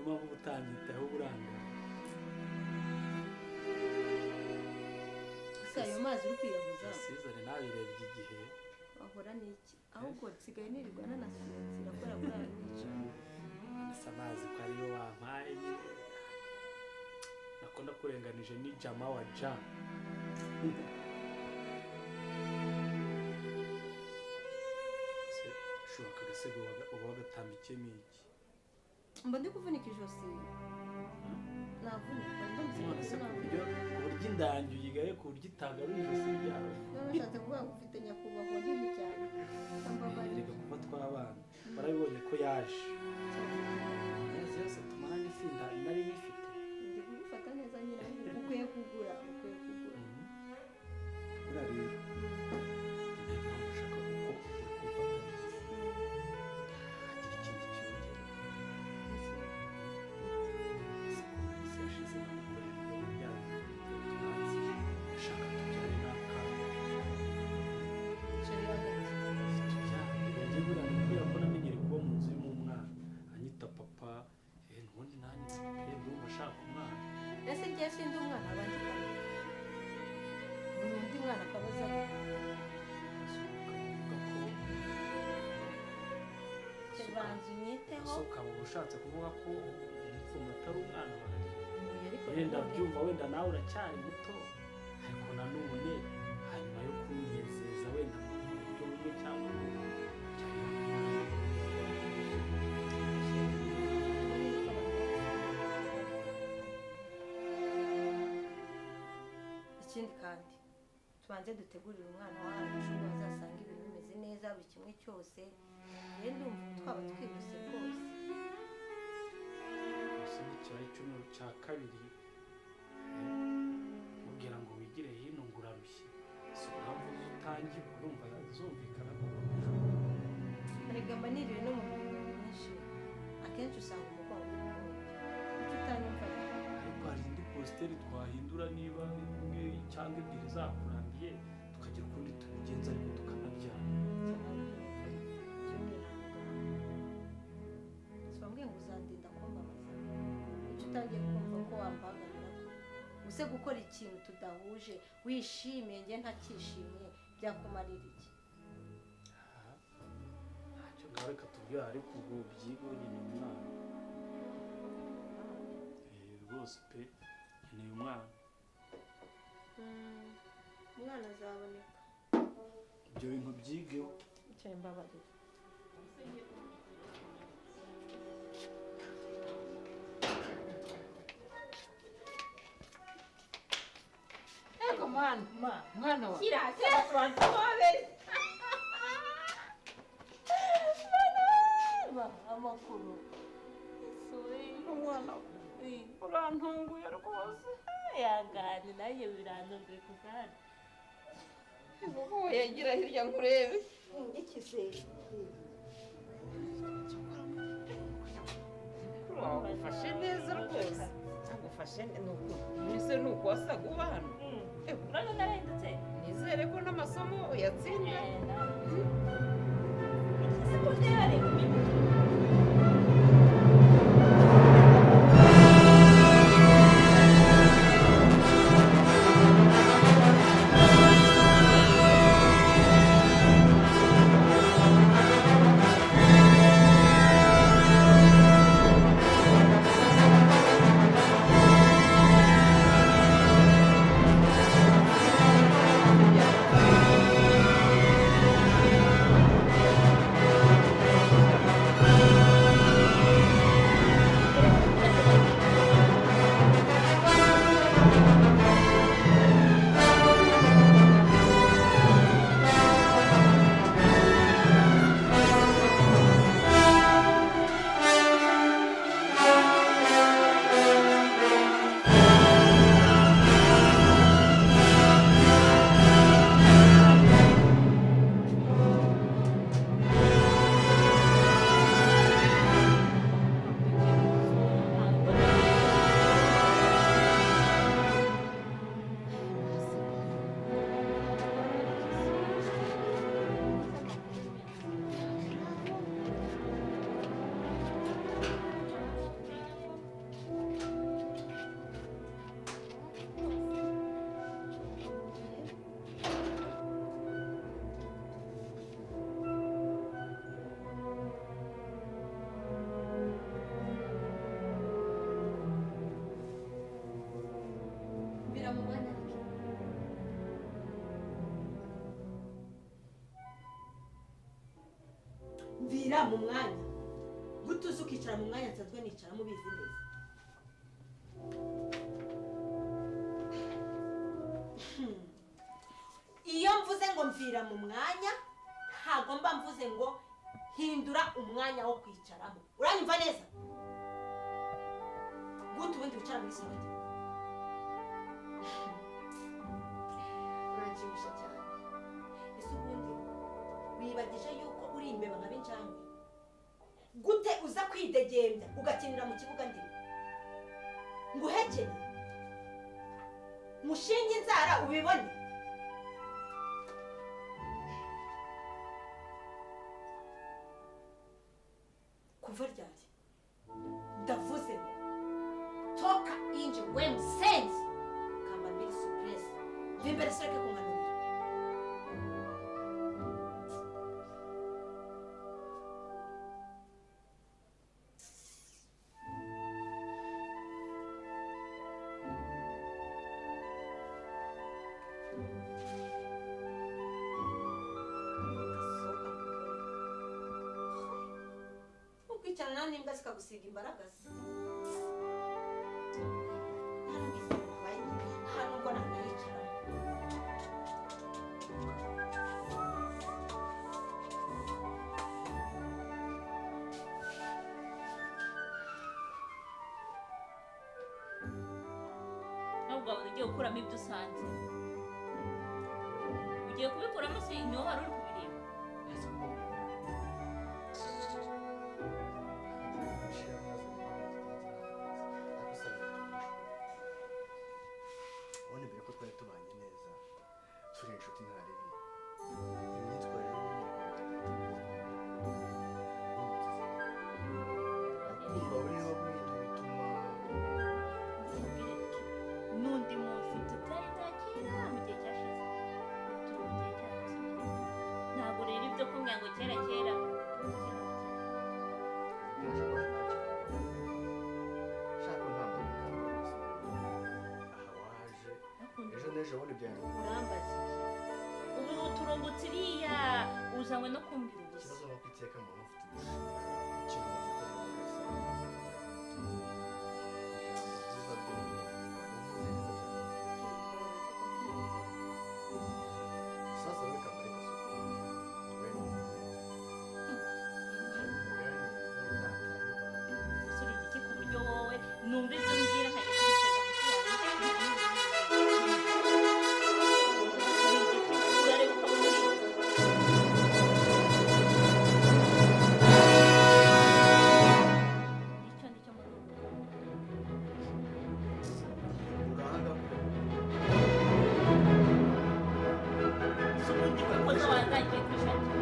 mpamvu ubutanyitaho buranga. ese ayo mazi uri kwiyahuza Sizane nabirebye igihe ahora n'iki ahubwo nsigaye nirirwa nanasinzira kubera kurara nicaye. asa amazi ko ariyo wampaye nyine nako ndakurenganije ni jama wa ja. Shuka agasego uba wagatambikiyemo iki? mba ndi kuvunika ijosi navunika none se ku buryo indangi uyigaye ku buryo itagarura ijosi ryawe. nashatse kuvuga ngo ufite nyakubahwa nini cyane Reka kuva twabana barabibonye ko yaje amezi yose tumaranye sinda nari nyifite. ndi kubifata neza nyine ukwiye kugura buriya rero niyo mpamvu ushaka kuko uri kumfata neza hagira ikindi cyongera isi yashize namukorera ibintu byabo tubanze ashaka tubyare n'akana sheri hagati tubyare buriya ni kubera ko namenyere kuba mu nzu y'umwana anyita papa ntubundi nanjye ndumva ashaka umwana. ese igihe sindi umwana abandi bari buri undi mwana akaba azanye banza unyiteho ukaba ushatse kuvuga ko umupfumu atari umwana wawe. ariko wenda byumva wenda nawe uracyari muto ariko nanone hanyuma yo kunezeza wenda mu buryo bumwe cyangwa ubundi ikindi kandi tubanze dutegurire umwana wacu azasanga ibintu bimeze neza buri kimwe cyose rero ndumva twaba twihuse rwose. gusa n'ikibaye icyumweru cya kabiri mubwira ngo wigire hino ngo urarushye si impamvu utangiye urumva zumvikana ko erega mba niriwe no mu bintu byinshi akenshi usanga umugongo icyo utanyumva ariko hari indi positeri twahindura niba imwe cyangwa ebyiri zakurambiye tukagira ukundi tubigenza ariko tukanabyara. sibambwiye ngo uzandinda kumbabaza icyo utangiye kumva ko wambangamira use gukora ikintu tudahuje wishimiye njye ntakishimiye byakumarira iki? ntacyo ngaho reka tubyara ariko ubwo byigo nyine umwana rwose pe nkeneye umwana. umwana azaboneka ibyo bintu byigeho icyo mbabarira. ego mwana wa kirase abantu babere amakuru umwana urantunguye rwose yagane naye birantunguye kugana ubu yagira hirya nkurebe iki se wagufashe neza rwose agufashe neza nuko wasaga uba hano urabona narahindutse nizere ko n'amasomo uyatsinda ese ko byareba mvira mu mwanya gute uzi ukicara mu mwanya nsanzwe nicaramo ubizi neza iyo mvuze ngo mvira mu mwanya ntabwo mba mvuze ngo hindura umwanya wo kwicaramo uranyumva neza gute ubundi wicara muri salo uranshimisha cyane ese ubundi wibagije yuko uri imbeba nka b'injangwe gute uza kwidegembya ugakinira mu kibuga ndimo nguhekeye mushinge inzara ubibone kuva ryari ndavuze ngo toka inje we musenzi kamba mbiri surprise vimbere sireke kunganurira ukwicarana n'imbwa zikagusiga imbaraga se nta nubwo nanayicaramo ahubwo wabona ugiye gukuramo ibyo usanze ugiye kubikuramo se niho wari uri kubireba ubundi mbere ko twari tubanye neza turi inshuti nta ribi imyitwarire kumva buriho bw'ibintu bituma n'undi munsi tutari bwakera mu gihe cyashize turi mu gihe cyacu ntabwo rero ibyo kumbwira ngo kera kera shaka ntabwo aha waje ejo n'ejo bundi byari urambaza ubu turumbutse iriya uzanywe no kumbwira ubusa ikibazo no kwiteka mu ufite ikintu sasa weka mbele usura igiki ku buryo wowe numva ibyo mbwira nkajya kubiteza urareba ukabona icyo ndi cyo muri ubu uranga si ubundi kuko zo watangiye kwishakira